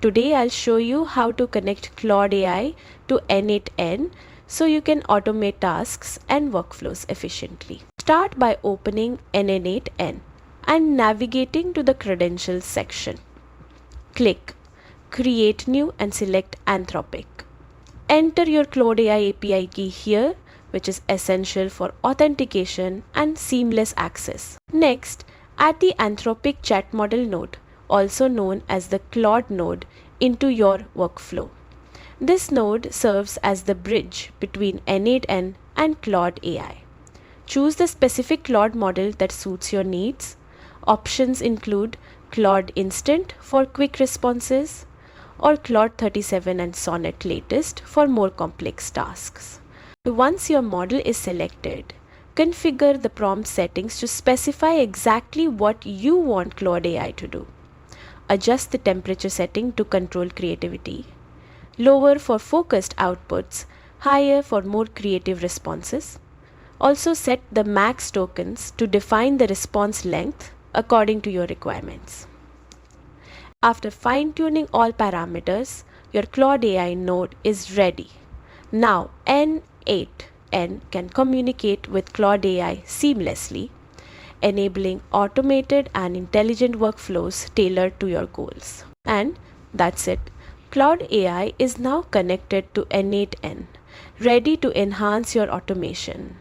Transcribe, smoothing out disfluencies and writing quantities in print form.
Today I'll show you how to connect Claude AI to N8N so you can automate tasks and workflows efficiently. Start by opening N8N and navigating to the Credentials section. Click Create New and select Anthropic. Enter your Claude AI API key here, which is essential for authentication and seamless access. Next, add the Anthropic chat model node, also known as the Claude node, into your workflow. This node serves as the bridge between N8N and Claude AI. Choose the specific Claude model that suits your needs. Options include Claude Instant for quick responses, or Claude 37 and Sonnet Latest for more complex tasks. Once your model is selected, configure the prompt settings to specify exactly what you want Claude AI to do. Adjust the temperature setting to control creativity. Lower for focused outputs, higher for more creative responses. Also set the max tokens to define the response length according to your requirements. After fine-tuning all parameters, your Claude AI node is ready. Now N8N can communicate with Claude AI seamlessly, enabling automated and intelligent workflows tailored to your goals. And that's it. Claude AI is now connected to N8N, ready to enhance your automation.